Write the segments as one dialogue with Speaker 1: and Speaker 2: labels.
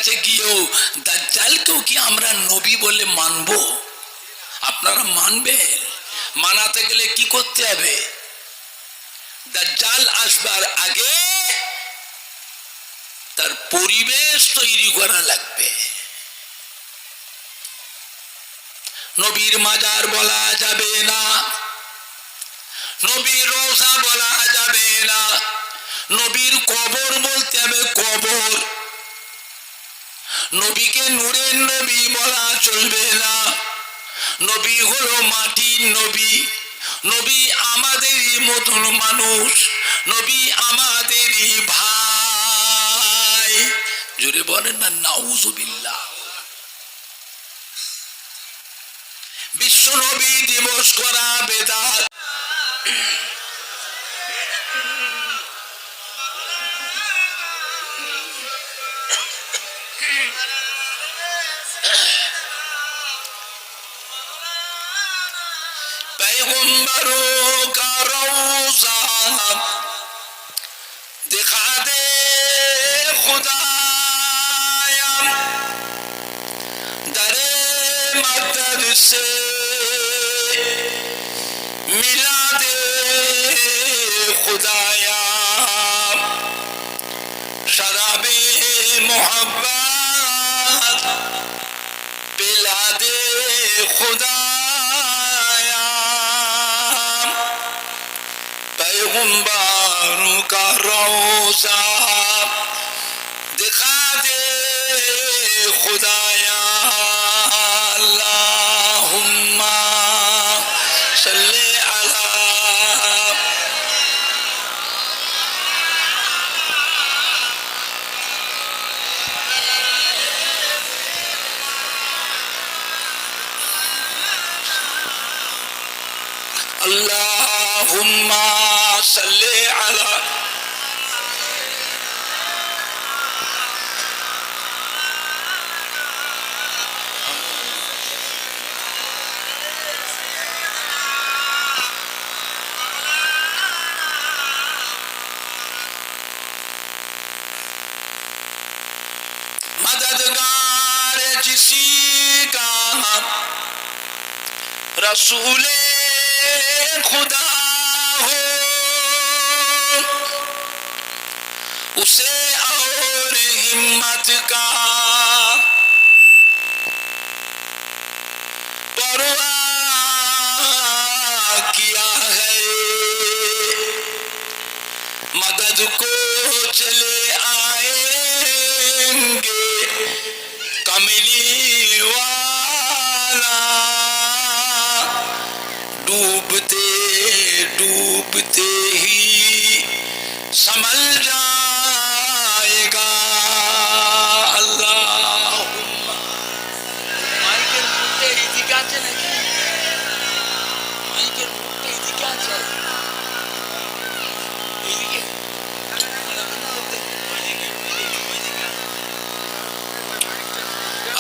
Speaker 1: কাছে গিয়েও দাজ্জালকেও কি আমরা নবী বলে মানব? আপনারা মানবেন? মানাতে গেলে কি করতে হবে? দাজ্জাল আসবার আগে তার পরিবেশ তৈরি করা লাগবে। নবীর মাজার বলা যাবে না, নবীর রওজা বলা যাবে না, নবীর কবর বলতে হবে কবর। নবীকে নূরের নবী বলা চলবে না, নবী হলো মাটির নবী। নবী আমাদেরই মতন মানুষ, নবী আমাদেরই ভাই। জোরে বলেন না নাউজুবিল্লাহ। বিশ্ব নবী দিবস করা বেদাত। पैगंबरों का रोज़ा दिखा दे खुदाया, दरे मदद से मिला दे खुदाया, शराबे मोहब्बत पिला दे खुदाया, पैगंबरों का रोज़ा दिखा दे खुदाया। अल्लाहुम्मा सल्ली अला अल्लाहुम्मा सल्ली अला मददगार जिसी का रसूले खुदा हो, उसे और हिम्मत का परवाह किया है, मदद को चले आएंगे कमली वाला, डूबते डूबते ही संभल जाएगा। अल्लाहुम्मा माइकेल मुट्टे এদিকে আছে নাকি? মাইকেল মুট্টে এদিকে আছে, এদিকে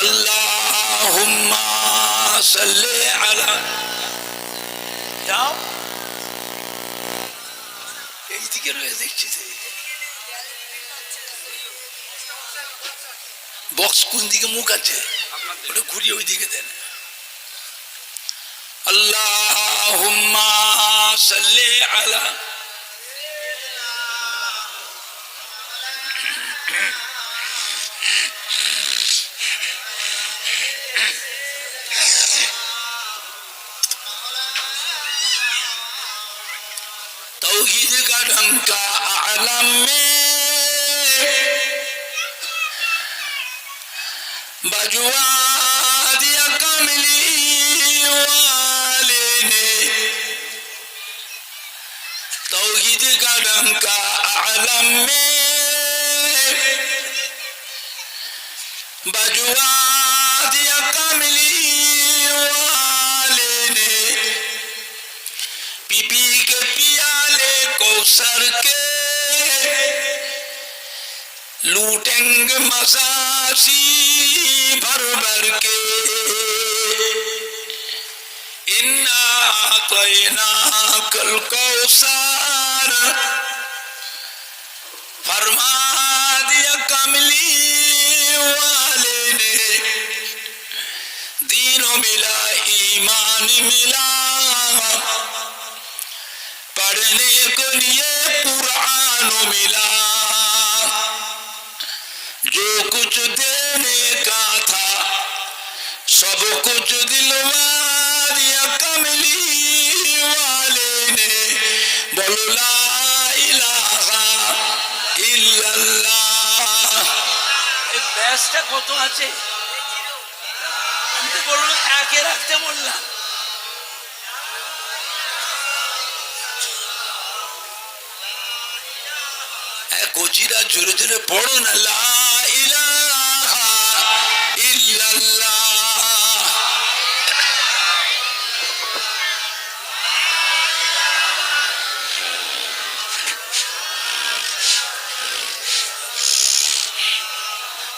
Speaker 1: अल्लाहुम्मा सल्ली अला जाओ এইদিকে রয়ে দেখছি বক্স কোন দিকে মুখ আছে ওটা ঘুরিয়ে ওই দিকে দেন। আল্লাহুম্মা সাল্লি আলা तौहीद का ढंका आलम में बजुआ दिया कमली वाले ने, तौहीद का ढंका आलम में बजुआ दिया कमली वाले ने, पीपी के पियाले कौसर के लूटेंगे मसासी भर भर के, इन्ना तैना कल कौसर फरमा दिया कमली दीन मिला ईमान मिला पढ़ने को लिए कुरान मिला जो कुछ देने का था सब कुछ दिलवा दिया कमली वाले ने बोलो ला इलाहा इल्लल्लाह এই ব্যাসটা কত আছে আমি তো বললাম একে রাখতে বললাম কোচিরা জোরে জোরে পড়ো না লা ইলাহা ইল্লাল্লাহ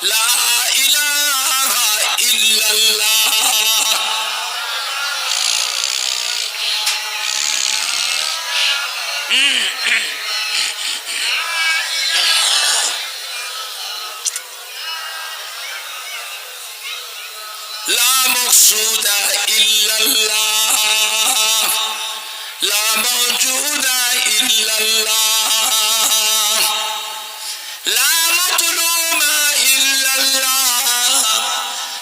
Speaker 1: লা ইলাহা ইল্লাল্লাহ لا مقصود إلا الله لا موجود إلا الله لا مطلوب إلا الله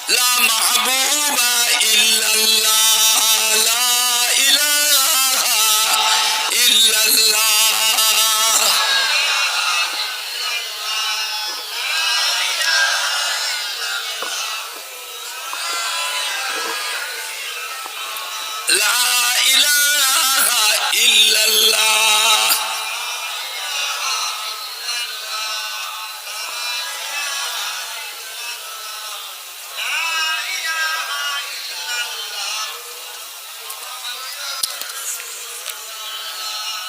Speaker 1: لا محبوب إلا الله لا إله إلا الله لا إله إلا الله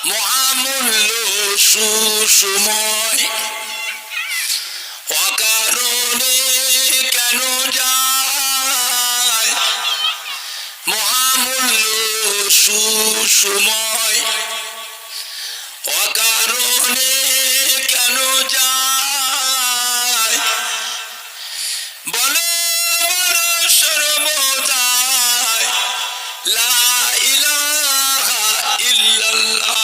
Speaker 1: মহামূল্য সুসময় অকারণে কেন যায় মহামূল্য সুসময় অকারণে কেন যায় বলো বলো সর্বদাই লা ইলাহা ইল্লাল্লাহ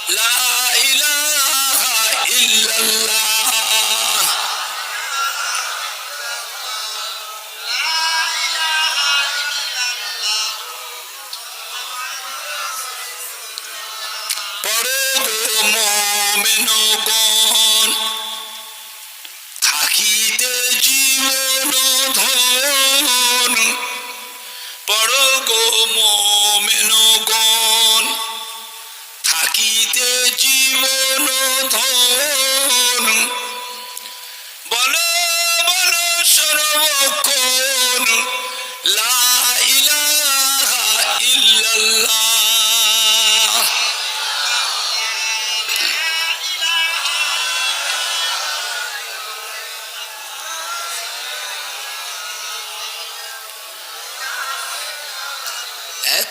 Speaker 1: লা ইলাহা ইল্লাল্লাহ পড়ো গো মুমিনগণ থাকিতে জীবন ধন পড়ো গো মুমিনগণ থাকিতে জীবন ধন বলো বলো সর্বক্ষণ লা ইলাহা ইল্লাল্লাহ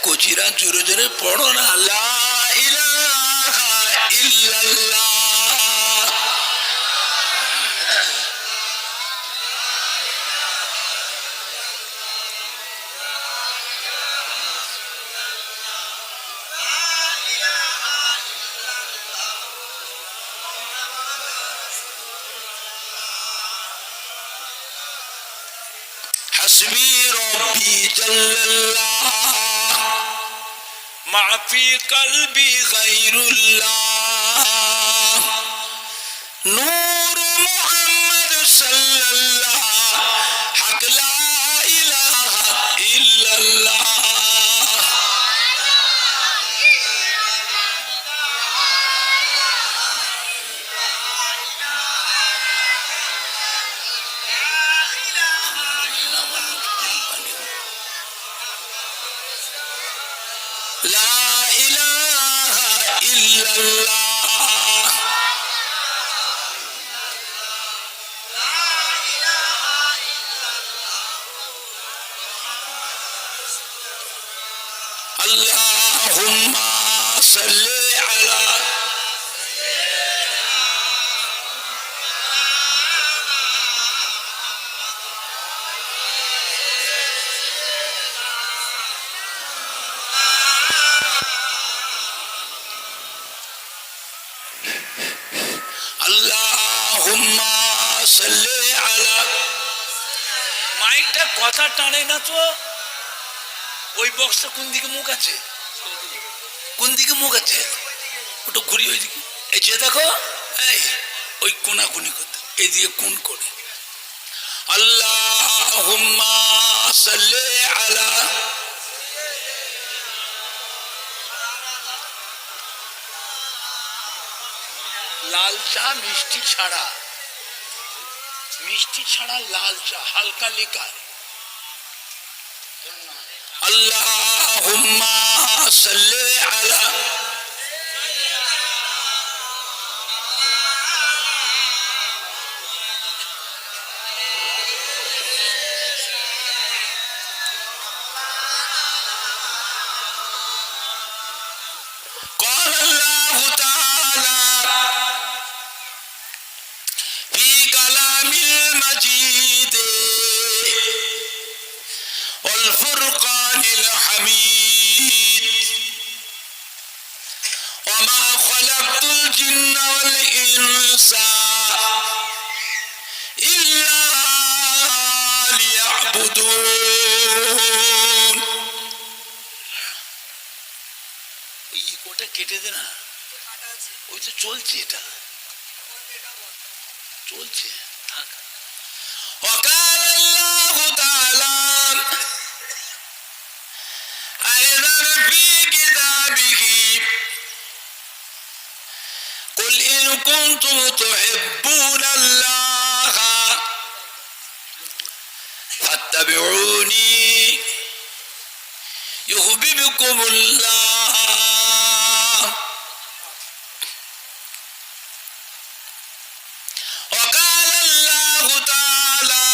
Speaker 1: কোচিরা জোরে জোরে পড়ো না লা ইলাহা ইল্লাল্লাহ হাসবি রব্বি জাল্লাল্লাহ মা ফি কলবি গায়রুল্লাহ নূর মুহাম্মদ সাল্লাল্লাহ হক লা ইলাহা ইল্লাল্লাহ লা ইলাহা ইল্লাল্লাহ আল্লাহুম্মা সাল্লি আলা আল্লাহুম্মা সাল্লি আলা। মাইকটা কথা টানে না তো। ওই বক্সটা কোন দিকে মুখ আছে? কোন দিকে মুখ আছে? ওটা ঘুরি ওই দিকে। এই যে দেখো, এই ওই কোনাকুনি করতে, এদিকে কোন করে। আল্লাহুম্মা সাল্লি আলা। লাল চা মিষ্টি ছাড়া, মিষ্টি ছাড়া লাল চা হালকা লিকার। আল্লাহুম্মা সাল্লি আলা। قال الله تعالى في كلام المجيد والفرقان الحميد وما خلقت الجن والإنس إلا ليعبدون। ওটা কেটে দে না, ওই তো চলছে, এটা চলছে থাক। وقال الله تعالى أيضا في كتابه قل إن كنتم تحبون الله فاتبعوني يحببكم الله وقال الله تعالى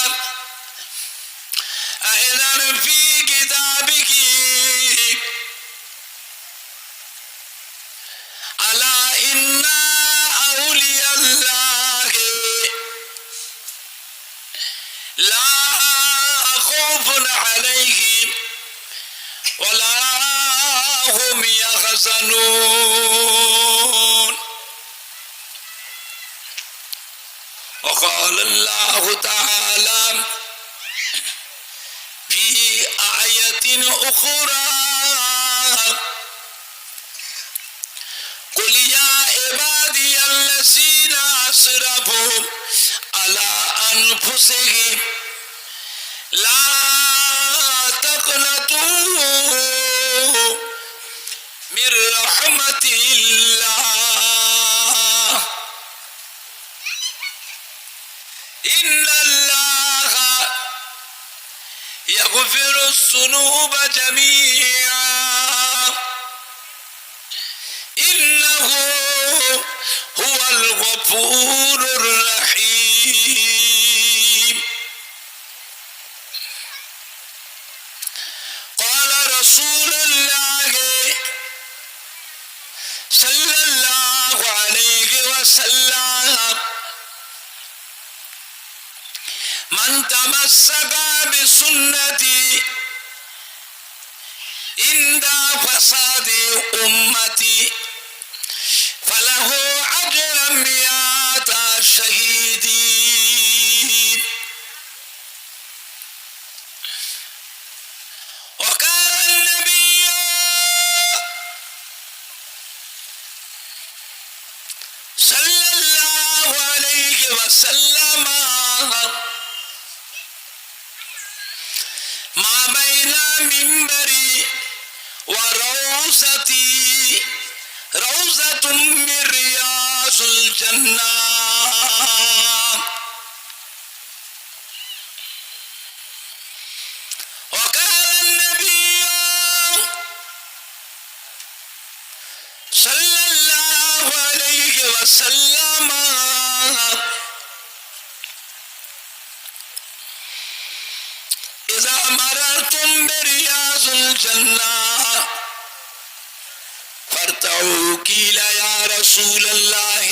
Speaker 1: أيضا في كتابه ألا إن أولياء الله لا خوف عليهم ولا هم يحزنون وقال الله تعالى في آية أخرى قل يا عبادي الذين أسرفوا على أنفسهم لا تقنطوا من رحمة الله إن الله يغفر الذنوب جميعا إنه هو الغفور الرحيم قال رسول الله صلى الله عليه وسلم من تمسك بسنتي عند فساد أمتي فله أجر 100 شهيدين وقال النبي صلى الله عليه وسلم ما بين منبري وروزتي روزة من رياض الجنة وقال النبي صلى الله عليه وسلم إذا مررتم برياض الجنة রাসূলুল্লাহ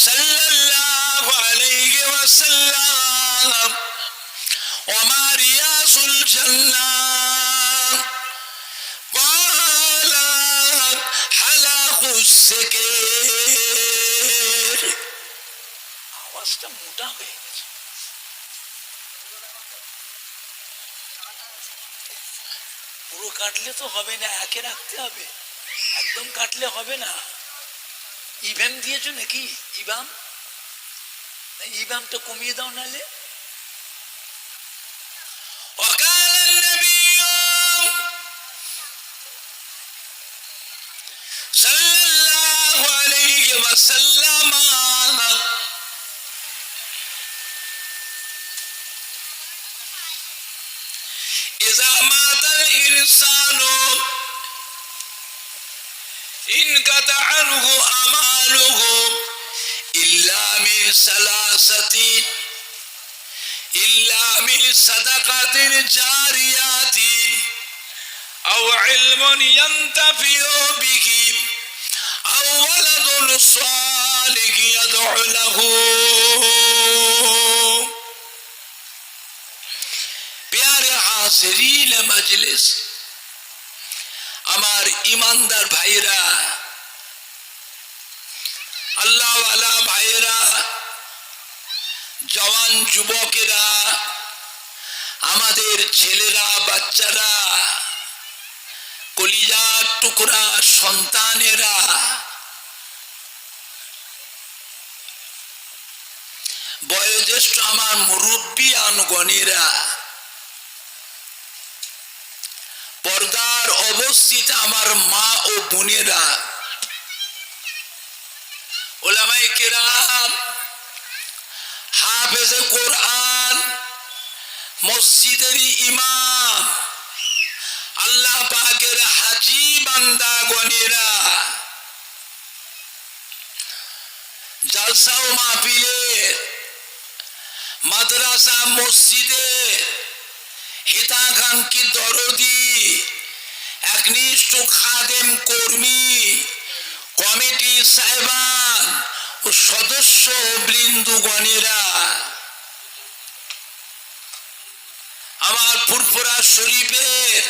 Speaker 1: সাল্লাল্লাহু আলাইহি ওয়াসাল্লাম ওমা রিয়াসুল জান্নাহ ক্বালা হালাকুস সাকির। আওয়াজটা মোটা হয়ে গেছে। পুরো কাটলে তো হবে না, একে রাখতে হবে, একদম কাটলে হবে না। ইভাম দিয়েছো নাকি? ইভামটা কমিয়ে দাও নালে। وقال النبي صلى الله عليه وسلم إذا مات الإنسان انقطع عنه أعماله إلا من ثلاثة إلا من صدقة جارية أو علم ينتفع به أو ولد صالح يدعو له। प्यारे हाज़रीन मजलिस, আমার ইমানদার ভাইরা, আল্লাহওয়ালা ভাইরা, জওয়ান যুবকেরা, আমাদের ছেলেরা, বাচ্চারা, কলিজার টুকরা সন্তানেরা, বয়োজ্যেষ্ঠ আমার মুরব্বিয়ানগণেরা, পর্দার অবস্থিত আমার মা ও বোনেরা, উলামায়ে কেরাম, হাফেজে কোরআন, মসজিদের ইমাম, আল্লাহ পাকের হাজী বান্দাগণেরা, জালসা ও মাহফিলে, মাদ্রাসা মসজিদে হিতাকাঙ্ক্ষী দরদি একনিষ্ঠ খাদেম কর্মী, কমিটি সাহেবান ও সদস্য বৃন্দগণেরা, আমার ফুরফুরা শরীফের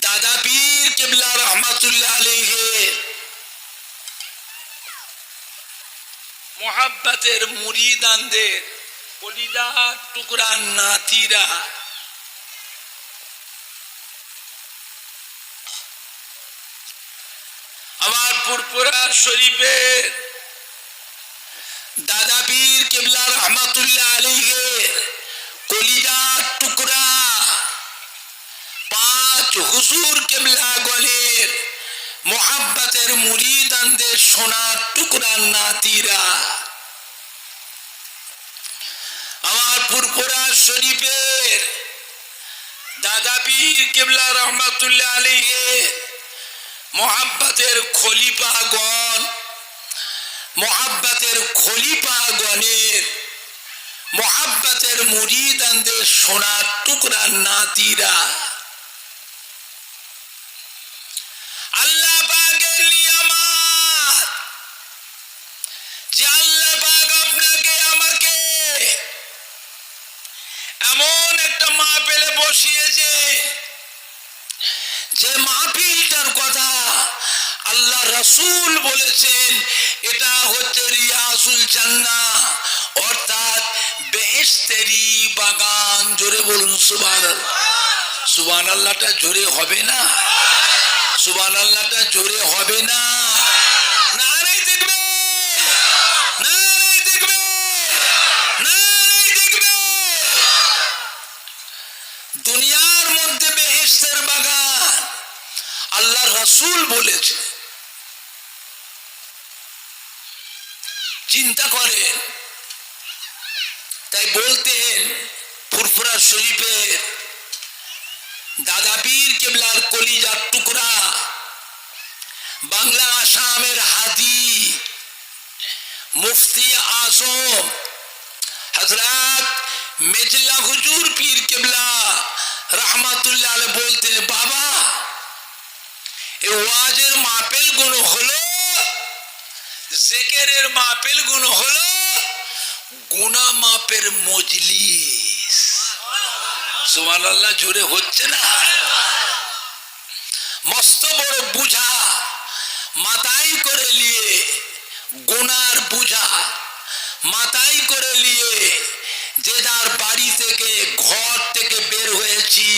Speaker 1: দাদা পীর কিবলা রহমাতুল্লাহ আলাইহি মোহাব্বতের মুরিদানদের কলিজার টুকরা নাতিরা, আমার ফুরফুরা শরীফের দাদা পীর কিবলা রহমাতুল্লাহ আলাইহি কলিজার টুকরা পাঁচ হুজুর কিবলা গণের মোহাব্বতের মুরিদানদের সোনার টুকরা নাতিরা, আমার ফুরফুরা শরীফের দাদা পীর কিবলা রহমাতুল্লাহ আলাইহি মোহাব্বতের খলিফাগণ, মোহাব্বতের খলিফাগণের মোহাব্বতের মুরিদানদের সোনার টুকরা নাতিরা, আল্লাহ পাকের নিয়ামত যে আল্লাহ পাক আপনাকে আমাকে এমন একটা মাহফিলে বসিয়েছে, যে মাহফিলটার কথা আল্লাহ রাসূল বলেছেন এটা হচ্ছে রিয়াজুল জান্নাহ, অর্থাৎ বেহেশতেরই বাগান। জোরে বলুন সুবহানাল্লাহ। সুবহানাল্লাহটা জোরে হবে না? সুবহানাল্লাহটা জোরে হবে না? নারায়ে তাকবীর, নারায়ে তাকবীর, নারায়ে তাকবীর। দুনিয়ার মধ্যে বেহেশতের বাগান আল্লাহ রাসূল বলেছে। চিন্তা করেন, তাই বলতেন ফুরফুরা শরীফের দাদা পীর কিবলার কলিজার টুকরা, বাংলা আসামের হাদি মুফতি আজম হযরত মেজলা হুজুর পীর কিবলা রহমাতুল্লাহ আলাইহি বলতেন, বাবা এই ওয়াজ জিকিরের মাহফিল গুলো হলো গুনাহ মাপের মজলিস। সুবহানাল্লাহ, জোরে হচ্ছে না? মস্ত বড় বুঝা মাথায় করে নিয়ে, গুনার বুঝা মাথায় করে নিয়ে যে যার বাড়ি থেকে ঘর থেকে বের হয়েছি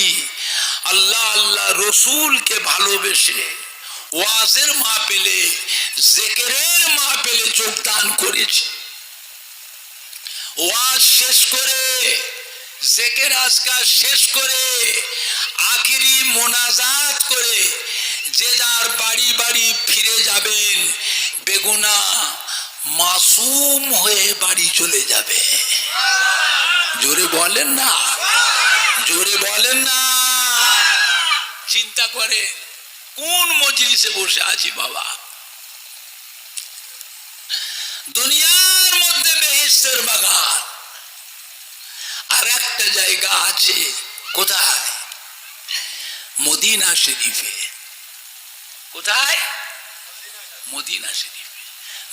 Speaker 1: আল্লাহ আল্লাহ রসুলকে ভালোবেসে ওয়াজের মাহফিলে, জিকিরের মাহফিলে যোগদান করেছি। ওয়াজ শেষ করে, জিকির আজকার শেষ করে, আখিরি মোনাজাত করে যে যার বাড়ি বাড়ি ফিরে যাবেন, বেগুনাহ মাসুম হয়ে বাড়ি চলে যাবে। জোরে বলেন না, জোরে বলেন না। চিন্তা করে কোন মজলিসে বসে আছি বাবা। দুনিয়ার মধ্যে বেহেশতের বাগান, আর একটা জায়গা আছে কোথায়? মদিনা শরীফে। কোথায়? মদিনা শরীফে।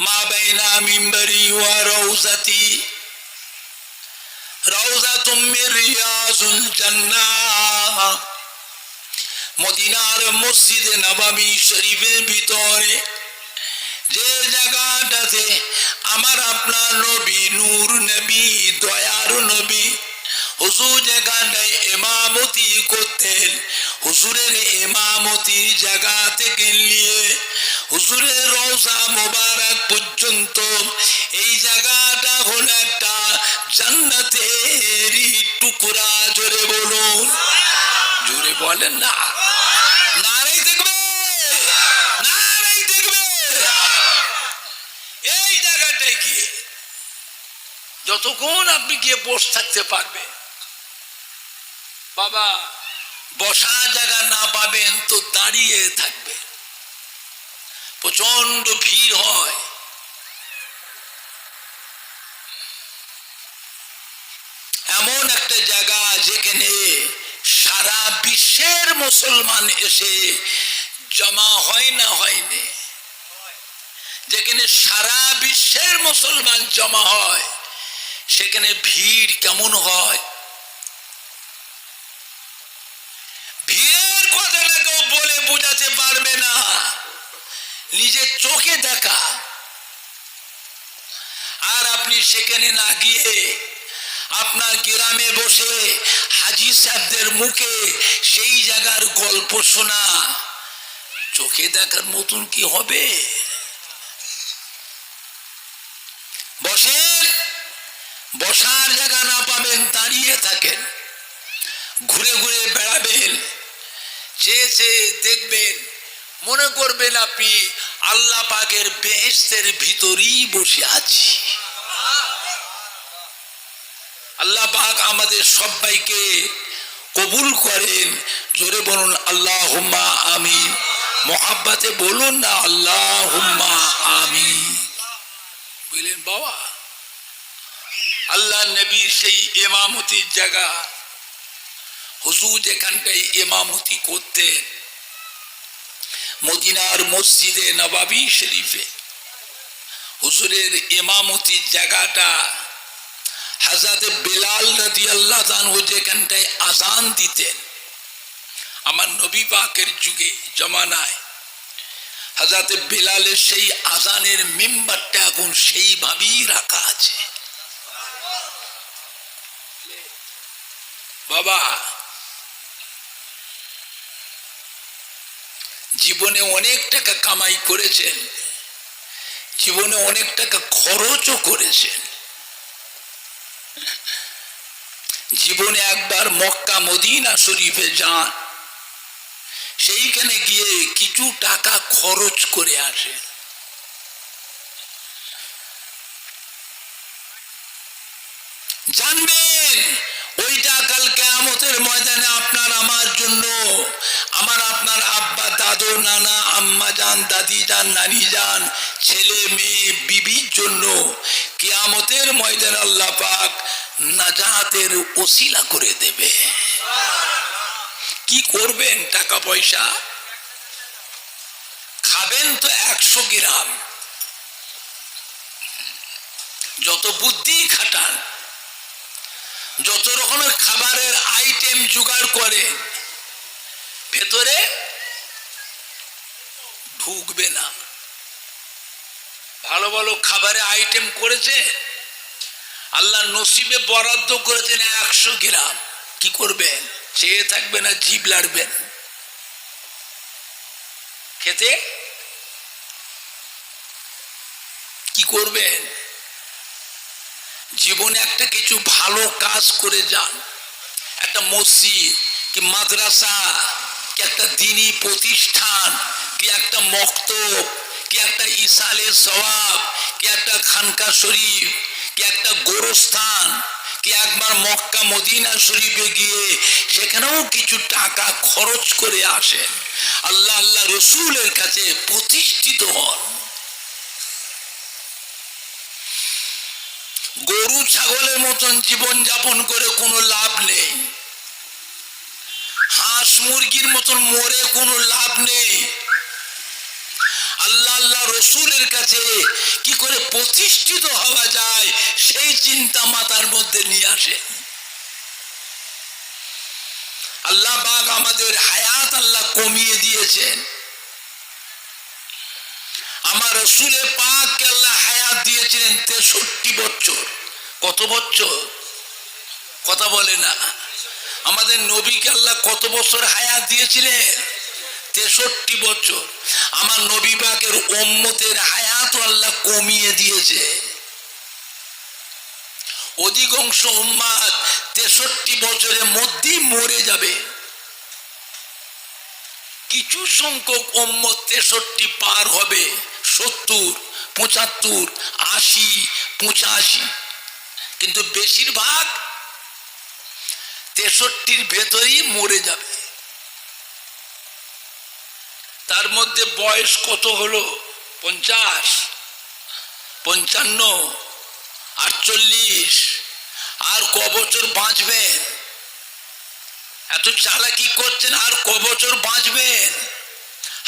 Speaker 1: মা বাইনা মিম্বরি ওয়া রাউজাতি রাউজাতুম মির রিয়াজুল জান্নাহ। মদিনার মসজিদে নববী শরীফের ভিতরে যে জায়গাটাতে আমার আপনার নবী, নূর নবী, দয়ার নবী হুজুর জায়গাটায় ইমামতি করতেন, হুজুরের ইমামতির জায়গা থেকে নিয়ে হুজুরের রওজা মোবারক পর্যন্ত এই জায়গাটা হলো একটা জান্নাতেরই টুকরা। জোরে বলুন, জোরে বলেন না। নারাই দেখবে, নারাই দেখবে। এই জায়গাটায় গিয়ে যতক্ষণ আপনি গিয়ে বসে থাকতে পারবেন, বাবা বসার জায়গা না পাবেন তো দাঁড়িয়ে থাকবে। প্রচন্ড ভিড় হয়। এমন একটা জায়গা যেখানে সারা বিশ্বের মুসলমান এসে জমা হয় না, হয়নি? যেখানে সারা বিশ্বের মুসলমান জমা হয় সেখানে ভিড় কেমন হয়? ভিড়ের কথাটা কেউ বলে বোঝাতে পারবে না, নিজের চোখে দেখা। আর আপনি সেখানে না গিয়ে আপনার গ্রামে বসে হাজী সাহেবদের মুখে সেই জায়গার গল্প শোনা, চোখে দেখার মতন কি হবে? বসেন, বসার জায়গা না পাবেন দাঁড়িয়ে থাকেন, ঘুরে ঘুরে বেড়াবেন, চেয়ে চেয়ে দেখবেন, মনে করবেন আপনি আল্লাহ পাকের বেহেশতের ভিতরেই বসে আছি। আল্লাহ পাক আমাদের সবাইকে কবুল করেন। জোরে বলুন আল্লাহুম্মা আমিন। মোহাব্বতে বলুন না আল্লাহুম্মা আমিন। বুঝলেন বাবা? আল্লাহ নবীর সেই ইমামতির জায়গা, হুজুর যেখানটায় ইমামতি করতেন মদিনার মসজিদে নববী শরীফে, হুজুরের ইমামতির জায়গাটা হযরত বেলাল রাদিয়াল্লাহু আনহু যেখানটায় আযান দিতেন, আমার নবী পাকের যুগে জমানায় হযরত বেলালের সেই আযানের মিম্বরটা এখন সেইভাবেই রাখা আছে। বাবা জীবনে অনেক টাকা কামাই করেছেন, জীবনে অনেক টাকা খরচও করেছেন। জীবনে একবার মক্কা মদিনা শরীফে যান, সেইখানে গিয়ে কিছু টাকা খরচ করে আসেন। জানবেন ওইটা কাল কিয়ামতের ময়দানে আপনার আমার জন্য, আমার আপনার আব্বা দাদু নানা আম্মা জান দাদি জান নানি জান ছেলে মেয়ে বিবির জন্য কিয়ামতের ময়দানে আল্লাহ পাক নাজাতের ওসিলা করে দেবে। কি করবেন? টাকা পয়সা খাবেন তো 100 গ্রাম, যত বুদ্ধি খাটান, যত রকমের খাবারের আইটেম জোগাড় করে, ভেতরে ঢুকবে না। ভালো ভালো খাবারের আইটেম করেছে, আল্লাহ নসিবে বরাদ্দ করেছেন 100 গ্রাম, কি করবেন? চেয়ে থাকবে না, জিভ লাড়বেন খেতে? কি করবেন? জীবনে একটা কিছু ভালো কাজ করে যান, একটা মসজিদ কি মাদ্রাসা কি একটা দ্বীনি প্রতিষ্ঠান কি একটা মক্তব কি একটা ইসালে সওয়াব কি একটা খানকা শরীফ কি একটা গোরস্থান কি একবার মক্কা মদিনা শরীফে গিয়ে সেখানেও কিছু টাকা খরচ করে আসেন, আল্লাহ আল্লাহ রসুলের কাছে প্রতিষ্ঠিত হন। গরু ছাগলের মতন জীবন যাপন করে কোনো লাভ নেই, হাঁস মুরগির মতন মরে কোনো লাভ নেই। আল্লাহ আল্লাহ রসুলের কাছে কি করে প্রতিষ্ঠিত হওয়া যায় সেই চিন্তা মাথার মধ্যে নিয়ে আসে। আল্লাহ পাক আমাদের হায়াত আল্লাহ কমিয়ে দিয়েছেন, আমার রসুলের পাককে আল্লাহ হায়াত দিয়েছিলেন 63 বছর। কত বছর? কথা বলে না। আমাদের নবীকে আল্লাহ কত বছর হায়াত দিয়েছিলেন? 63 বছর। আমার নবী পাকের উম্মতের হায়াত আল্লাহ কমিয়ে দিয়েছে, অধিকাংশ উম্মাত 63 বছরের মধ্যেই মরে যাবে। কিছু সংখ্যক উম্মত 63 পার হবে, 70, 75, 80, 85, কিন্তু বেশিরভাগ 63-র ভেতরেই মরে যাবে। তার মধ্যে বয়স কত হলো? 50, 55, 48, আর ক বছর বাঁচবেন? এত চালাকি করছেন, আর ক বছর বাঁচবেন?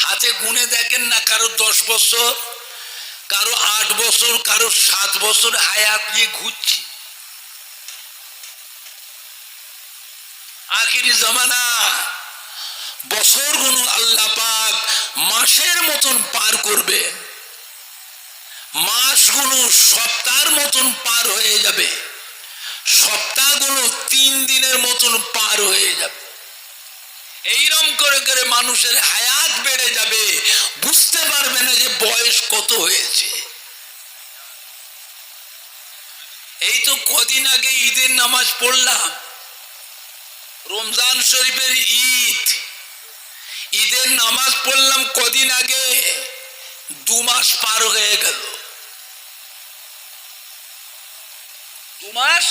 Speaker 1: হাতে গুনে দেখেন না, কারো 10 বছর, কারো 8 বছর, কারো 7 বছর হায়াত নিয়ে ঘুরছি। আখিরি জামানা, বছর গুলো আল্লাহ পাক মাসের মতন পার করবে, মাসগুলো সপ্তাহের মতন পার হয়ে যাবে, সপ্তাহগুলো 3 দিনের মতন পার হয়ে যাবে। এইরকম করে করে মানুষের হায়াত বেড়ে যাবে, বুঝতে পারবে না যে বয়স কত হয়েছে। এই তো কদিন আগে ঈদের নামাজ পড়লাম, রমজান শরীফের ঈদ, ঈদের নামাজ পড়লাম কদিন আগে, 2 মাস পার হয়ে গেল। 2 মাস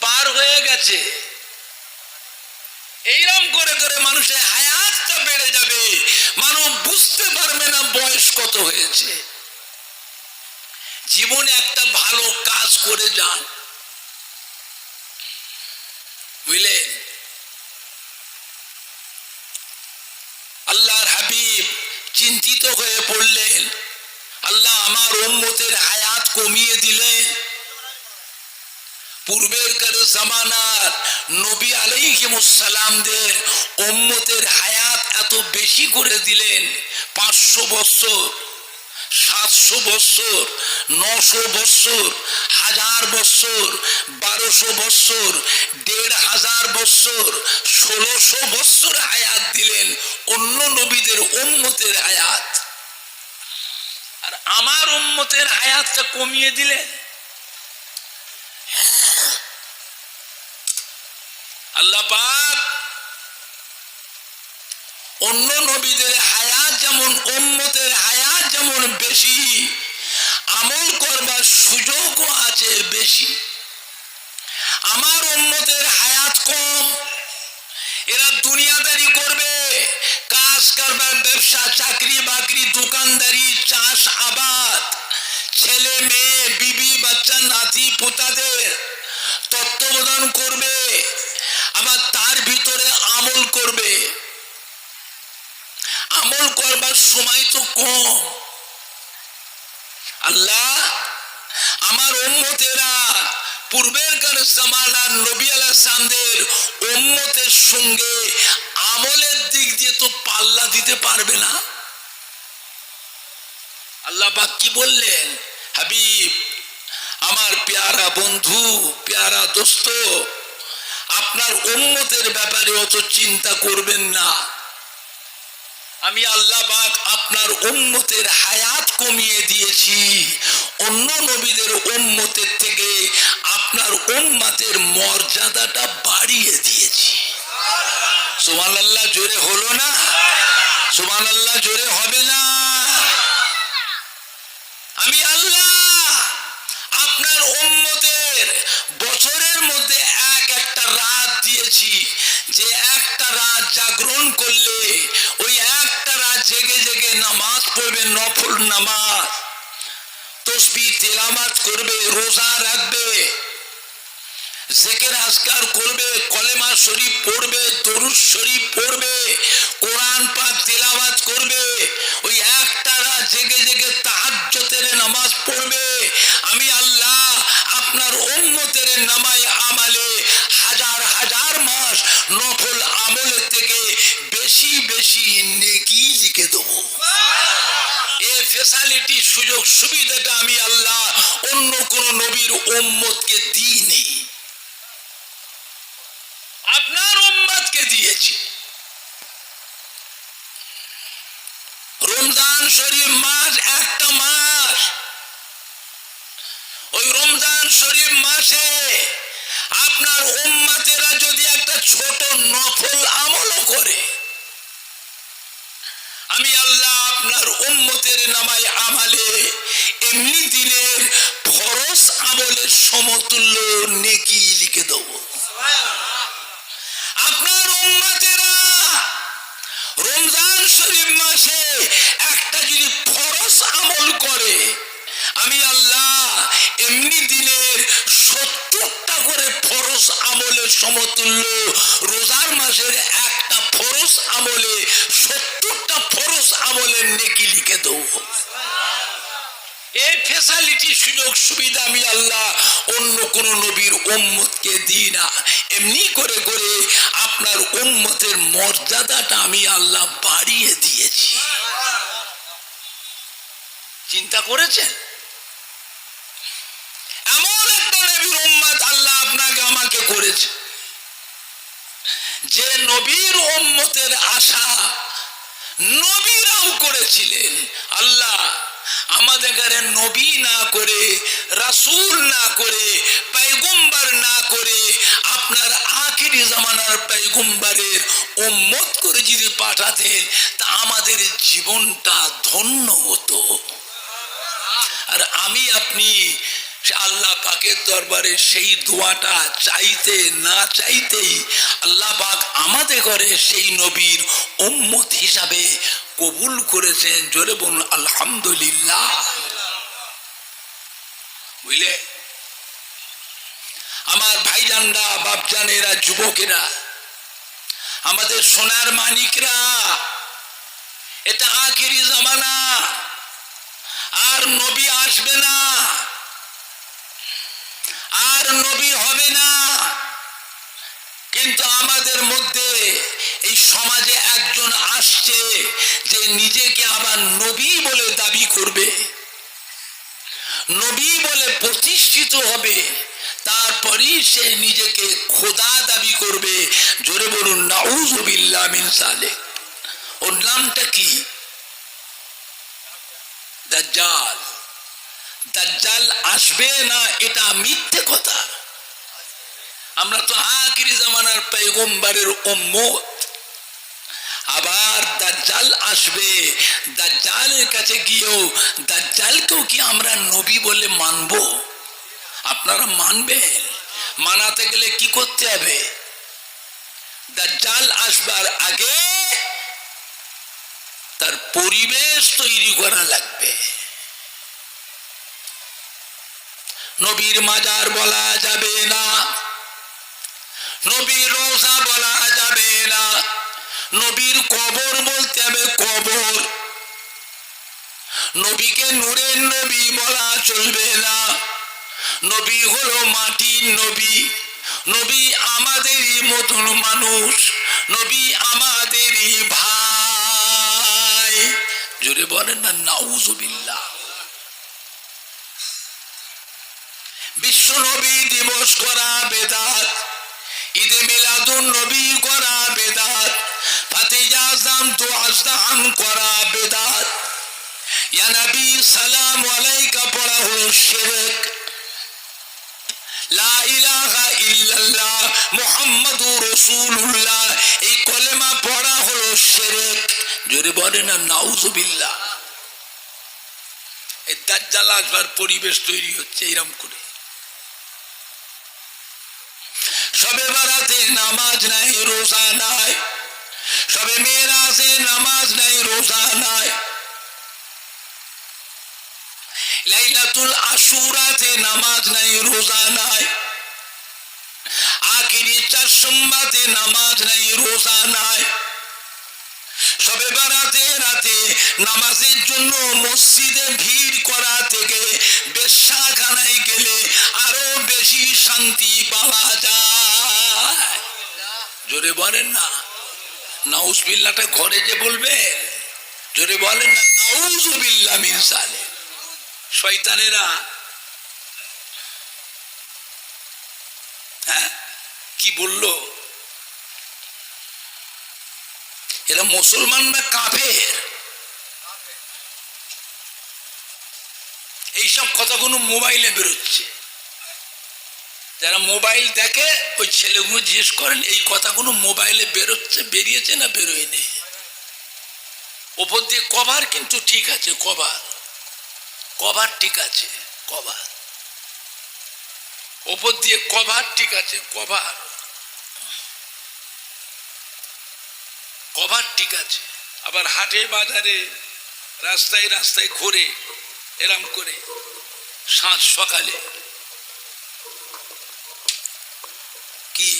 Speaker 1: পার হয়ে গেছে। এইরকম করে করে মানুষের হায়াতটা বেড়ে যাবে, মানুষ বুঝতে পারবে না বয়স কত হয়েছে। জীবনে একটা ভালো কাজ করে যান, বুঝলেন? আল্লাহর হাবিব চিন্তিত হয়ে পড়লেন, আল্লাহ আমার উম্মতের হায়াত কমিয়ে দিলেন। পূর্বের কারো জামানার নবী আলাইহিস সালামদের উম্মতের হায়াত এত বেশি করে দিলেন, 500 বছর, 700 বছর, 900 বছর, 1000 বছর, 1200 বছর, 1500 বছর, 1600 বছর হায়াত দিলেন অন্য নবীদের উম্মতের হায়াত, আর আমার উম্মতের হায়াতটা কমিয়ে দিলেন। আল্লাহ পাক অন্য নবীদের হায়াত যেমন, উম্মতের হায়াত যেমন বেশি, আমল করবার সুযোগও আছে বেশি। আমার উম্মতের হায়াত কম, এরা দুনিয়াদারি করবে, কাজ কারবার, ব্যবসা, চাকরি বাকরি, দোকানদারি, চাষ আবাদ, ছেলে মেয়ে, বিবি বাচ্চা, নাতি পোতাদের তত্ত্বাবধান করবে, আবার তার ভিতরে আমল করবে। আমল করবার সময় তো কম। আল্লাহ আমার উম্মতেরা পূর্বেরকার জামানার নবী আলাইহিস সালামের উম্মতের সঙ্গে আমলের দিক দিয়ে তো পাল্লা দিতে পারবে না। আল্লাহ পাক কি বললেন? হাবিব, আমার প্যারা বন্ধু, প্যারা দোস্ত, আপনার উম্মতের ব্যাপারে অত চিন্তা করবেন না। আমি আল্লাহ পাক আপনার উম্মতের হায়াত কমিয়ে দিয়েছি, অন্য নবীদের উম্মতের থেকে আপনার উম্মতের মর্যাদাটা বাড়িয়ে দিয়েছি। সুবহানাল্লাহ জোরে হলো না? সুবহানাল্লাহ জোরে হবে না? আমি আল্লাহ আপনার উম্মতের বছরের মধ্যে একটা রাত দিয়েছি, যে একটা রাত জাগরণ করলে ওই একটা রাত জেগে জেগে নামাজ পড়বে, নফল নামাজ, তসবিহ তেলাওয়াত করবে, রোজা রাখবে, জিকির আজকার করবে, কলেমা শরীফ পড়বে, দরুদ শরীফ পড়বে, কোরআন পাক তেলাওয়াত করবে, ওই একটা রাত জেগে জেগে তাহাজ্জুদের নামাজ পড়বে। আমি আল্লাহ আপনার উম্মতের নামায় আমালে হাজার হাজার মাস নফল আমলের থেকে বেশি বেশি নেকি লিখে দেবো। এই ফ্যাসিলিটি, সুযোগ সুবিধাটা আমি আল্লাহ অন্য কোন নবীর উম্মতকে দিইনি, আপনার উম্মতকে দিয়েছি। রমজান শরীফ মাস একটা মাস, ওই রমজান শরীফ মাসে আপনার উম্মতেরা যদি একটা ছোট নফল আমলও করে, আমি আল্লাহ আপনার উম্মতের নামায় আমালে এমনি দিনের ফরজ আমলের সমতুল্য নেকি লিখে দেব। আপনার উম্মতেরা রমজান শরীফ মাসে একটা যদি ফরজ আমল করে, আমি আল্লাহ এমনি দিনের 70টা করে ফরজ আমলের সমতুল্য রোজার মাসের একটা ফরজ আমলে 70টা ফরজ আমলের নেকি লিখে দেব। এই ফ্যাসিলিটি, সুযোগ সুবিধা আমি আল্লাহ অন্য কোন নবীর উম্মতকে দিই না। এমনি করে করে আপনার উম্মতের মর্যাদাটা আমি আল্লাহ বাড়িয়ে দিয়েছি। চিন্তা করেছেন? এমন একটা নবীর উম্মত আল্লাহ আপনাকে আমাকে করেছে, যে নবীর উম্মতের আশা নবীরাও করেছিলেন। আল্লাহ আমাদের নবী না করে, রাসূল না করে, পয়গম্বর না করে আপনার আখিরি জামানার পয়গম্বরের উম্মত করে যদি পাঠাতেন, তা আমাদের জীবনটা ধন্য হতো। আর আমি আপনি আল্লাহ পাকের দরবারে সেই দোয়াটা চাইতে না চাইতেই আল্লাহ পাক আমাদের ঘরে সেই নবীর উম্মত হিসাবে কবুল করেছেন। জোরে বলুন আলহামদুলিল্লাহ। বুঝলে আমার ভাইজানরা, বাপজানেরা, যুবকেরা, আমাদের সোনার মানিকরা, এটা আখিরি জামানা, আর নবী আসবে না, আর নবী হবে না। কিন্তু আমাদের মধ্যে এই সমাজে একজন আসছে যে নিজেকে আবার নবী বলে দাবি করবে, নবী বলে প্রতিষ্ঠিত হবে, তারপরই সে নিজেকে খোদা দাবি করবে। জোরে বলুন নাউযুবিল্লাহ মিন যালিক। ওর নামটা কি? দাজ্জাল। দাজ্জাল আসবে না এটা মিথ্যে কথা। আমরা তো আখিরি জামানার পয়গম্বরের উম্মত। আবার দাজ্জাল আসবে, দাজ্জালের কাছে গিয়েও দাজ্জালকেও কি আমরা নবী বলে মানব? আপনারা মানবেন? মানাতে গেলে কি করতে হবে? দাজ্জাল আসবার আগে তার পরিবেশ তৈরি করা লাগবে। নবীর মাজার বলা যাবে না, নবীর রওজা বলা যাবে না, নবীর কবর বলতে হবে কবর। নবীকে নূরের নবী বলা চলবে না, নবী হলো মাটির নবী, নবী আমাদেরই মতন মানুষ, নবী আমাদেরই ভাই। জোরে বলেন না নাউজুবিল্লাহ। বিশ্ব নবী দিবস করা বেদাত, ঈদে মিলাদুন নবী করা বেদাত, ফাতিহা আযম তো আজদাম করা বেদাত, ইয়া নবী সালাম আলাইকা পড়া হলো শিরক, লা ইলাহা ইল্লাল্লাহ মুহাম্মাদুর রাসূলুল্লাহ এই কলেমা পড়া হলো শিরক। জোরে বলেন না নাউজুবিল্লাহ। এই দাজ্জাল আসবার পরিবেশ তৈরি হচ্ছে এরকম করে। সবে বারাতে নামাজ নাই রোজা নাই, সবে মেরাজে নামাজ নাই রোজা নাই, লাইলাতুল আশুরাতে নামাজ নাই রোজা নাই, আখিরি চার সোমবারে নামাজ নাই রোজা নাই। সবে বারাতে রাতে নামাজের জন্য মসজিদে ভিড় করা থেকে বেশ্যাখানায় গেলে আরো বেশি শান্তি পাওয়া যায়। জোরে বলেন না নাউজুবিল্লাহটা ঘরে যে বলবে, জোরে বলেন না নাউজুবিল্লাহ মিন জালিক। শয়তানেরা হ্যাঁ কি বললো, এরা মুসলমান না কাফের? এইসব কথাগুলো মোবাইলে বেরোচ্ছে, যারা মোবাইল দেখে ওই ছেলেগুলো জিজ্ঞেস করেন এই কথাগুলো মোবাইলে বেরোচ্ছে, বেরিয়েছে না বেরোয়নি। ওপর দিয়ে কভার কিন্তু ঠিক আছে, কভার কভার ঠিক আছে, কভার ওপর দিয়ে কভার ঠিক আছে, কভার কভার ঠিক আছে। আবার হাটে বাজারে রাস্তায় রাস্তায় ঘুরে এরম করে সাঁঝ সকালে কি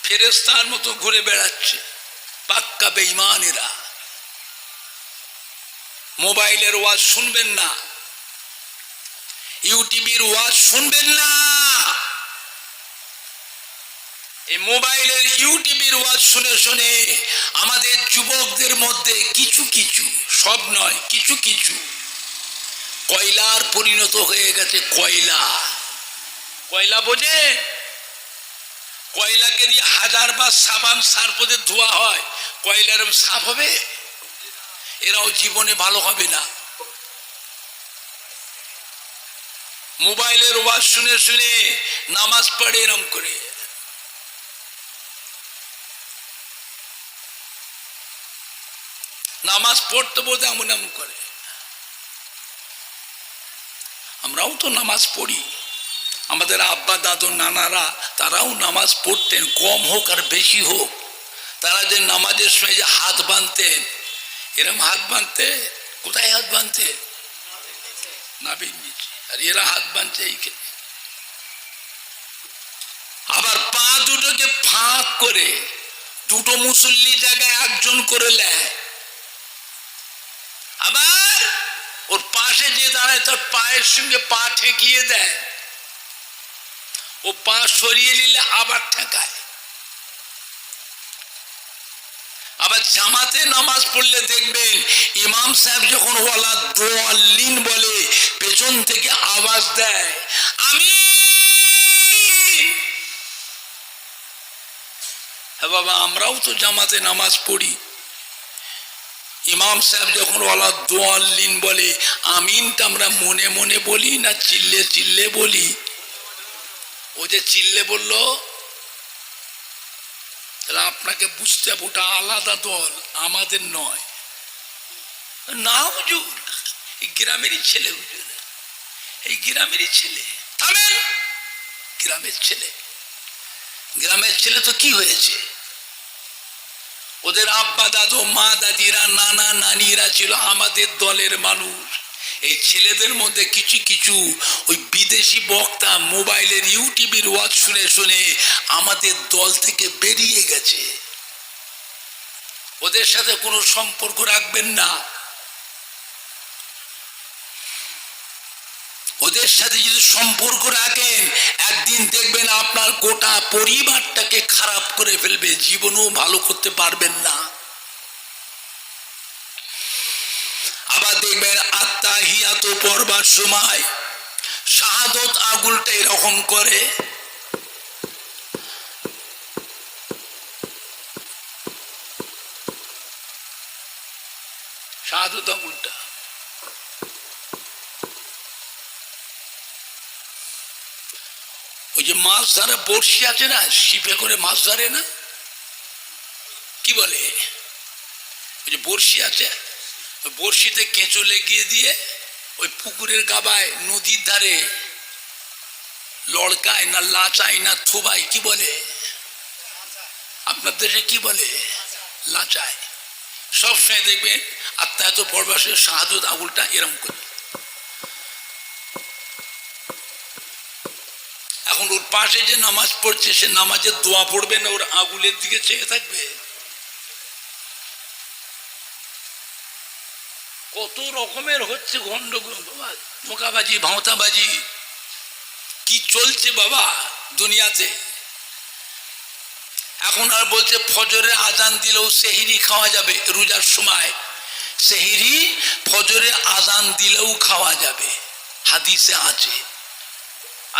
Speaker 1: ফেরেশতার মতো ঘুরে বেড়াচ্ছে পাক্কা বেঈমানেরা। মোবাইলের ওয়াজ শুনবেন না, ইউটিউবের ওয়াজ শুনবেন না। এই মোবাইলের ইউটিউবের ওয়াজ শুনে শুনে আমাদের যুবকদের মধ্যে কিছু কিছু, সব নয় কিছু কিছু, কয়লার পরিণত হয়ে গেছে। কয়লা, কয়লা বোঝে? কয়লাকে দিয়ে 1000 বার সাবান সার্ফে ধোয়া হয়, কয়লার সাফ হবে? এরাও জীবনে ভালো হবে না। মোবাইলের ওয়াজ শুনে শুনে নামাজ পড়ে এরম করে। নামাজ পড়তে পড়তে এমন এমন করে। আমরাও তো নামাজ পড়ি, আমাদের আব্বা দাদু নানারা তারাও নামাজ পড়তেন, কম হোক আর বেশি হোক। তারা যে নামাজের সময় যে হাত বাঁধতেন, এরম হাত বাঁধতে, কোথায় হাত বাঁধতে? নাভির নিচে। আর এরা হাত বাঁধছে এইখানে। আবার পা দুটোকে ফাঁক করে দুটো মুসল্লি জায়গায় একজন করে নেয়। আবার ওর পাশে যে দাঁড়ায় তার পায়ের সঙ্গে পা ঠেকিয়ে দেয়, ও পা সরিয়ে নিলে আবার ঠেকায়। আবার জামাতে নামাজ পড়লে দেখবেন ইমাম সাহেব যখন ওয়ালা দোয়াল্লিন বলে পেছন থেকে আওয়াজ দেয় আমিন। হ্যাঁ বাবা, আমরাও তো জামাতে নামাজ পড়ি। ইমাম সাহেব যখন ওয়ালা দোয়াল্লিন বলে আমিনটা আমরা মনে মনে বলি না চিল্লে চিল্লে বলি? ও যে চিল্লে বললো, আপনাকে বুঝতে হবে ওটা আলাদা দল, আমাদের নয়। না হুজুর, এই গ্রামেরই ছেলে, হুজুর এই গ্রামেরই ছেলে। থামেন, গ্রামের ছেলে। গ্রামের ছেলে তো কি হয়েছে? ওদের আব্বা দাদু মা দাদিরা নানা নানিরা ছিল আমাদের দলের মানুষ। এই ছেলেদের মধ্যে কিছু কিছু ওই বিদেশি বক্তা মোবাইলের ইউটিউবের ওয়াজ শুনে শুনে আমাদের দল থেকে বেরিয়ে গেছে। ওদের সাথে কোনো সম্পর্ক রাখবেন না। এদের সাথে যদি সম্পর্ক রাখেন, একদিন দেখবেন আপনার গোটা পরিবারটাকে খারাপ করে ফেলবে, জীবনেও ভালো করতে পারবেন না। আবার দেখবেন আত্তাহিয়াত পড়বার সময় শাহাদত আঙুলটা এরকম করে, শাহাদত আঙুলটা ওই যে মাছ ধরা বড়শি আছে না, শিপে করে মাছ ধরে না, কি বলে, ওই যে বড়শি আছে, বড়শিতে কেঁচো লেগিয়ে দিয়ে ওই পুকুরের গাবায় নদীর ধারে লড়কায় না লাচায় না থোবায়, কি বলে আপনার দেশে কি বলে, লাচায়। সবসময় দেখবেন আত্মায়ত পরবাসের শাহাদত আঙুলটা এরম করে। এখন ওর পাশে যে নামাজ পড়ছে, সে নামাজের দোয়া পড়বে না ওর আঙুলের দিকে চেয়ে থাকবে? কত রকমের হচ্ছে গন্ডগোল বাবা, ধোঁকাবাজি ভাঁওতাবাজি কি চলছে বাবা দুনিয়াতে। এখন আর বলছে ফজরের আজান দিলেও সেহরি খাওয়া যাবে, রোজার সময় সেহরি ফজরের আজান দিলেও খাওয়া যাবে, হাদিসে আছে।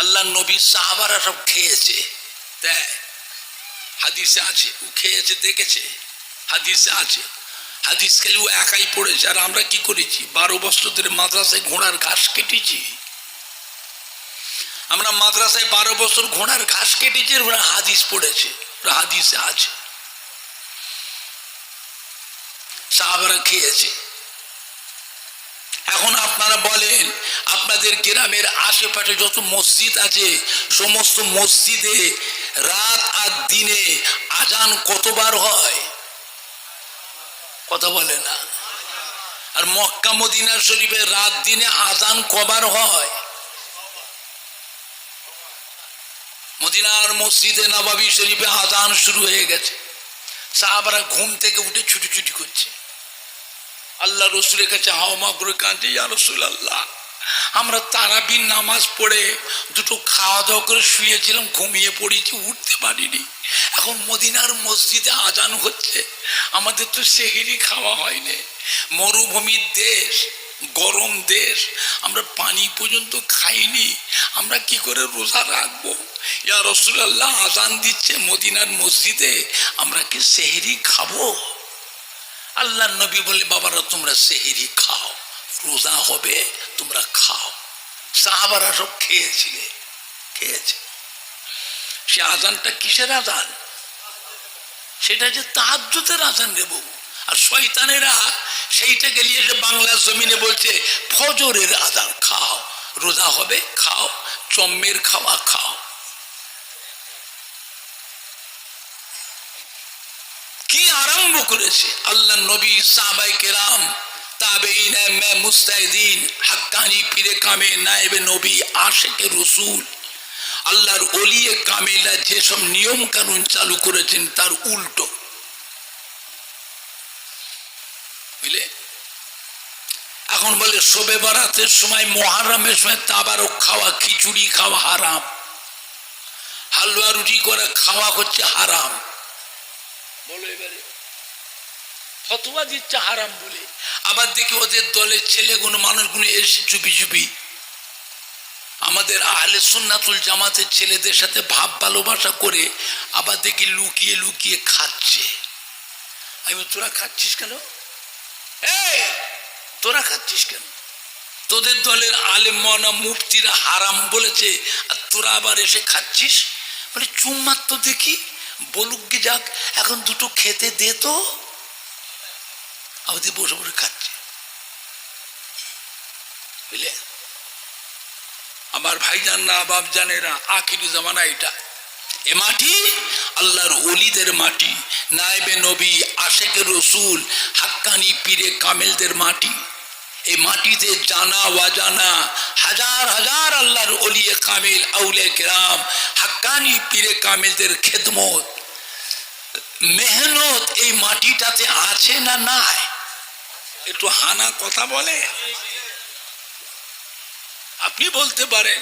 Speaker 1: আল্লাহ নবী সাহাবারা সব খেয়েছে, তাই হাদিসে আছে, ও খেয়েছে দেখেছে, হাদিসে আছে। হাদিস খেলে ও একাই পড়েছে, আর আমরা কি করেছি, 12 বছর ধরে মাদ্রাসায় ঘোড়ার ঘাস কেটেছি। আমরা মাদ্রাসায় 12 বছর ঘোড়ার ঘাস কেটেছি, ওরা হাদিস পড়েছে, ওরা হাদিসে আছে, সাহাবারা খেয়েছে। এখন আপনারা বলেন, আপনাদের গ্রামের আশেপাশে যত মসজিদ আছে, সমস্ত মসজিদে রাত আর দিনে আজান কতবার হয়? কথা বলে না। আর মক্কা মদিনা শরীফে রাত দিনে আজান কবার হয়? মদিনার মসজিদে নববী শরীফে আজান শুরু হয়ে গেছে, সাহাবারা ঘুম থেকে উঠে ছুটি করছে, আল্লাহ রসুলের কাছে হাওমা করে কাঁদছে, ইয়া রাসূলুল্লাহ, আমরা তারাবির নামাজ পড়ে দুটো খাওয়া দাওয়া করে শুয়েছিলাম, ঘুমিয়ে পড়েছি, উঠতে পারিনি। এখন মদিনার মসজিদে আজান হচ্ছে, আমাদের তো সেহরি খাওয়া হয়নি, মরুভূমির দেশ, গরম দেশ, আমরা পানি পর্যন্ত খাইনি, আমরা কি করে রোজা রাখবো? ইয়া রাসূলুল্লাহ, আজান দিচ্ছে মদিনার মসজিদে, আমরা কি সেহরি খাবো? আল্লাহ নবী বলে, বাবারা তোমরা সেহরি খাও, রোজা হবে, তোমরা খাও। সাহাবারা সব খেয়েছে। সে আজানটা কিসের আজান? সেটা যে তাহাজ্জুদের আজান রে বাবু। আর শয়তানেরা সেইটাকে নিয়ে এসে বাংলার জমিনে বলছে ফজরের আজান, খাও, রোজা হবে, খাও, চম্মের খাওয়া খাও। কি আরম্ভ করেছে আল্লাহ নবী, সাহাবায়ে কেরাম, তাবেঈন, মুজতাহিদিন, হাক্কানি পীরে কামে, নায়েবে নবী, আশিকে রসুল, আল্লাহর ওলিয়ে কামেলা যেসব নিয়ম কানুন চালু করেছেন তার উল্টো। বুঝলে? এখন বলে শবে বরাতের সময়, মুহররমের সময় তাবারক খাওয়া, খিচুড়ি খাওয়া হারাম, হালুয়া রুটি করে খাওয়া হচ্ছে হারাম। বলো এবারে ফতোয়া দিচ্ছে হারাম বলে। আবার দেখি ওদের দলের ছেলেগুলো, মানুষগুলো এসে চুপি আমাদের আহলে সুন্নাতুল জামাতের ছেলেদের সাথে ভাব ভালোবাসা করে আবার দেখি লুকিয়ে খাচ্ছে। আমি, তোরা খাচ্ছিস কেন? তোরা খাচ্ছিস কেন? তোদের দলের আলেম মাওলানা মুফতিরা হারাম বলেছে, আর তোরা আবার এসে খাচ্ছিস? বলে চুম্মার তো দেখি, বলুক গে যাক, এখন দুটো খেতে দে তো। আমাদের বসে খাচ্ছে। বুঝলে? আমার ভাইজানরা, বাপ জানেরা, আখিরি জামানা এটা। এ মাটি আল্লাহর ওলিদের মাটি, নায়েবে নবী, আশিকে রসুল, হাক্কানি পীরে কামেলদের মাটি। এই মাটিতে জানা ওয়াজানা হাজার হাজার আল্লাহর ওলিয়ে কামেল, আউলিয়া কেরাম, হাক্কানি পীরে কামেলদের খেদমত, মেহনত এই মাটিটাতে আছে না নাই? একটু হানা কথা বলে। আপনি বলতে পারেন।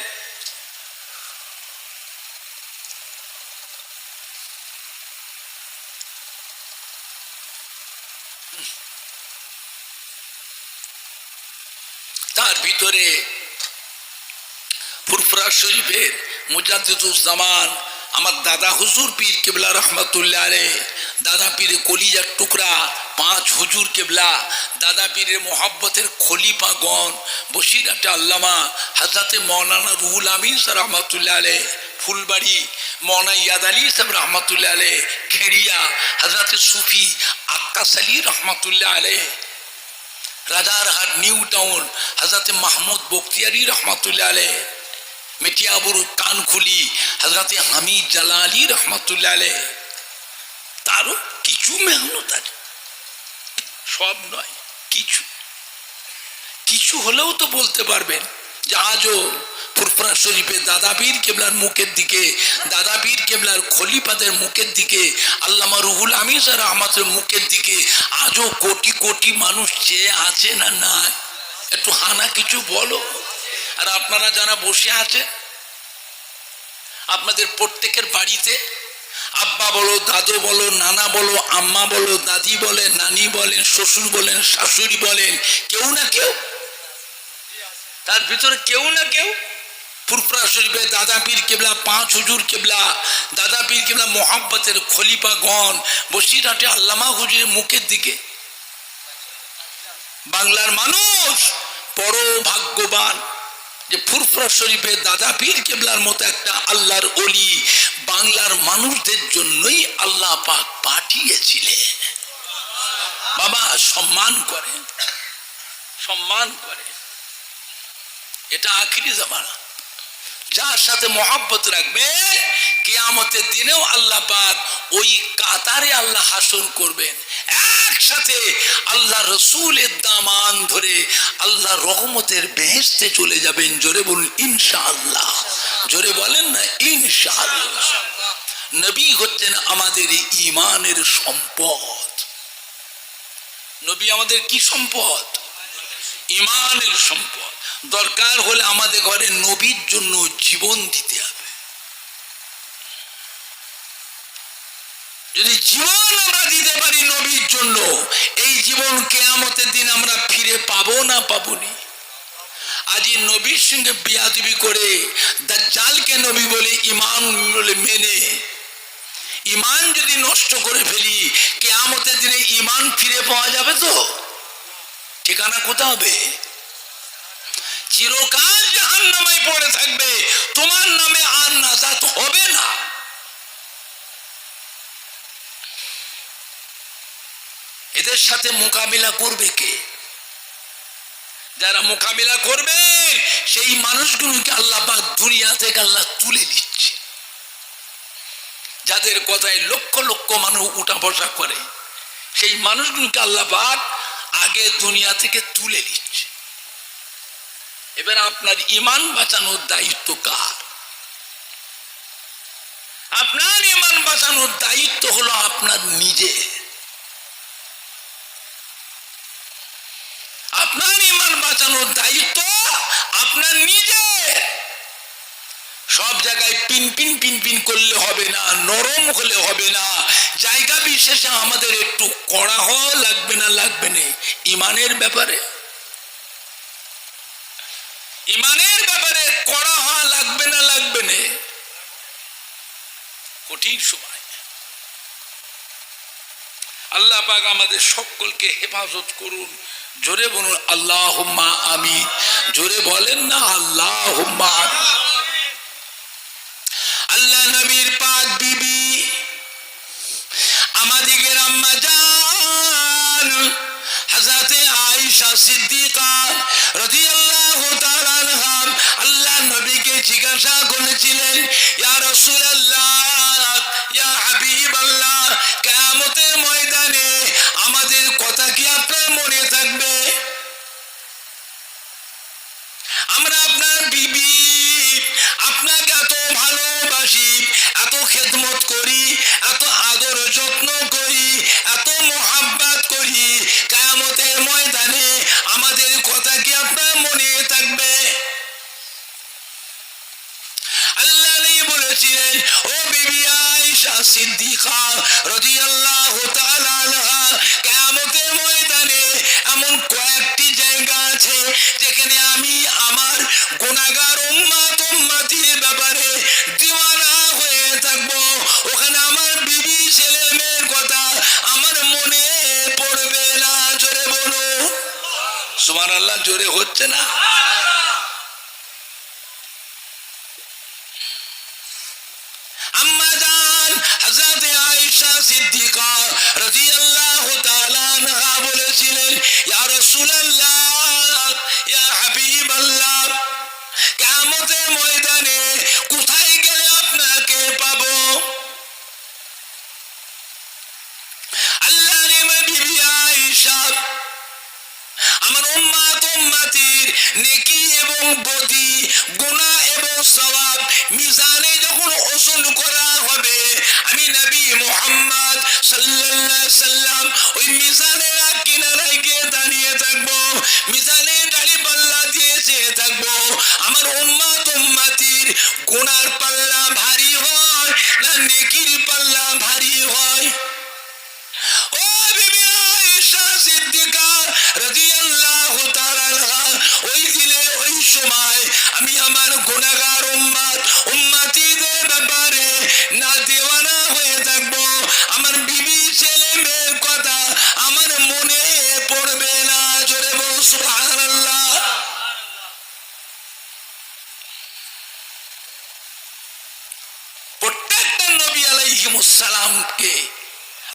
Speaker 1: তার ভিতরে ফুরফুরা শরীফের মুজাদ্দিদুজ্জামান আমার দাদা হুজুর পীর কেবলা রহমতুল্লাহ আলাইহ, দাদা পীরের কলিজার টুকরা পাঁচ হুজুর কেবলা, দাদা পীরের মোহাব্বতের খলিফাগণ বসিরহাটে আল্লামা হযরতে মৌলানা রুহুল আমিন সাহেব রহমতুল্লাহ আলাইহ, ফুলবাড়ি মৌলানা ইয়াদ আলী সাহেব রহমতুল্লাহ আলাইহ, খেড়িয়া হযরতে সুফি আক্কাস আলী রহমতুল্লাহ আলাইহ, রাজারহাট নিউ টাউন হযরতে মাহমুদ বখতিয়ারি রহমতুল্লাহ আলাইহ, মেটিয়াবুর কানখুলি হযরতে হামিদ জালালি রহমতুল্লাহ আলাইহ। তারও কিছু মেহনত আছে, সব নয়, কিছু কিছু হলেও তো বলতে পারবেন যে আজও ফুরফুরা শরীফে দাদা পীর কেবলার মুখের দিকে, দাদা পীর কেবলার খলিফাদের মুখের দিকে, আল্লামা রুহুল আমিন সাহেব রহমতের মুখের দিকে আজও কোটি কোটি মানুষ চেয়ে আছে না নাই? একটু হানা কিছু বলো। আর আপনারা যারা বসে আছে, আপনাদের প্রত্যেকের বাড়িতে আব্বা বলো, দাদু বলো, নানা বলো, আম্মা বলো, দাদি বলেন, নানি বলেন, শ্বশুর বলেন, শাশুড়ি বলেন, কেউ না কেউ, তার ভিতরে কেউ না কেউ ফুরফুরা শরীফে দাদা পীর কেবলা পাঁচ হুজুর কেবলা, দাদা পীর কেবলা মোহাব্বতের খলিফাগণ বসিরহাটে আল্লামা হুজুরের মুখের দিকে। বাংলার মানুষ বড় ভাগ্যবান যে ফুরফুরা শরীফে দাদা পীর কেবলার মতো একটা আল্লাহর ওলি বাংলার মানুষদের জন্যই আল্লাহ পাক পাঠিয়েছিলেন। বাবা সম্মান করেন, সম্মান করেন। এটা আখিরি জামানা, যার সাথে মহব্বত রাখবে কিয়ামতের দিনেও আল্লাহ পাক ওই কাতারে আল্লাহ হাসর করবেন, একসাথে আল্লাহ রসুলের দামান ধরে আল্লাহ রহমতের বেহেশতে চলে যাবেন। জোরে বলুন ইনশাআল্লাহ, জোরে বলেন না ইনশাআল্লাহ। নবী হচ্ছেন আমাদের ঈমানের সম্পদ। নবী আমাদের কি সম্পদ? ঈমানের সম্পদ। দরকার হলে আমাদের ঘরে নবীর জন্য জীবন দিতে হবে। যদি জীবন আমরা দিতে পারি নবীর জন্য, এই জীবন কিয়ামতের দিন আমরা ফিরে পাবো না পাবো নি। আজ নবীর সঙ্গে বিয়াদবি করে দাজ্জালকে নবী বলে ঈমান বলে মেনে ঈমান যদি নষ্ট করে ফেলি, কিয়ামতের দিনে ঈমান ফিরে পাওয়া যাবে তো? ঠিকানা কোথায় হবে? চিরকাল জাহান্নামে পড়ে থাকবে, তোমার নামে আর নাজাত হবে না। এদের সাথে মোকাবিলা করবে কে? যারা মোকাবিলা করবে সেই মানুষগুলোকে আল্লাহ পাক দুনিয়া থেকে আল্লাহ তুলে দিচ্ছে। যাদের কথায় লক্ষ লক্ষ মানুষ উঠা বসা করে, সেই মানুষগুলোকে আল্লাহ পাক আগে দুনিয়া থেকে তুলে দিচ্ছে। এবার আপনার ঈমান বাঁচানোর দায়িত্ব কার? আপনার ঈমান বাঁচানোর দায়িত্ব হলো আপনার নিজে। আপনার ঈমান বাঁচানোর দায়িত্ব আপনার নিজে। সব জায়গায় পিন পিন পিন পিন করলে হবে না, নরম হলে হবে না। জায়গা বিশেষে আমাদের একটু কড়া হওয়া লাগবে না, লাগবে না। ঈমানের ব্যাপারে, ঈমানের ব্যাপারে কড়া হওয়া লাগবে না, লাগবে না। কঠিন সময়। আল্লাহ পাক আমাদের সকলকে হেফাজত করুন। জোরে বলুন আল্লাহুম্মা আমিন। জোরে বলেন না আল্লাহুম্মা আমিন। আল্লাহ নবীর পাক বিবি আমাদের আম্মা জান হযরতে আয়েশা সিদ্দিকা রাদিয়াল্লাহু তাআলা আনহা আল্লাহ নবীকে জিজ্ঞাসা করেছিলেন, ইয়া রাসূলুল্লাহ, ইয়া হাবিবাল্লাহ, কিয়ামতের ময়দানে আমাদের কথা কি আপনার মনে থাকবে? আমরা আপনার বিবি, আপনাকে এত ভালোবাসি, এত খেদমত করি, এত আদর যত্ন করি, এত মোহাব্বত করি, কিয়ামতের ময়দানে আমাদের কথা কি আপনার মনে থাকবে? আয়েশা সিদ্দিকা রাদিয়াল্লাহু তাআলা আনহা কিয়ামতের ময়দানে এমন কয়েকটি জায়গা আছে যেখানে আমি আমার গুনাহগার উম্মতির ব্যাপারে দিওয়ানা হয়ে থাকবো। ওখানে আমার বিবি ছেলে মেয়ের কথা আমার মনে পড়বে না। জোরে বলো সুবহানাল্লাহ। জোরে হচ্ছে না? আম্মা জান হযরত আয়েশা সিদ্দিকা রাদিয়াল্লাহু তাআলা আনহা বলেছিলেন, ইয়া রাসূলুল্লাহ, ইয়া হাবিবাল্লাহ, কিয়ামতের ময়দানে কোথায় গেলে আপনাকে পাবো? আল্লাহর বিবি আয়েশা আমার উম্মতির নেকি এবং বদি, গুনাহ এবং সওয়াব মিজানে যখন ওজন করা হবে, আমি নবী মুহাম্মদ সাল্লাল্লাহু আলাইহি সাল্লাম ওই মিজানের কিনারায় গিয়ে দাঁড়িয়ে থাকবো। মিজানে দাড়ি পাল্লা দিয়েছে থাকবো। আমার উম্মতির গুনার পাল্লা ভারী হয় না নেকির পাল্লা ভারী হয়? ও বিবি আয়েশা সিদ্দিকা রাদিয়াল্লাহু তাআলা আনহা, ওই দিনে ওই সময় আমি আমার গুনাহগার উম্মতিদের ব্যাপারে না দিওয়ানা হয়ে থাকবো, আমার বিবি ছেলে মেয়ের কথা আমার মনে পড়বে না। জোরে বল সুবহানাল্লাহ। প্রত্যেকটা নবী আলাইহিমুস সালামকে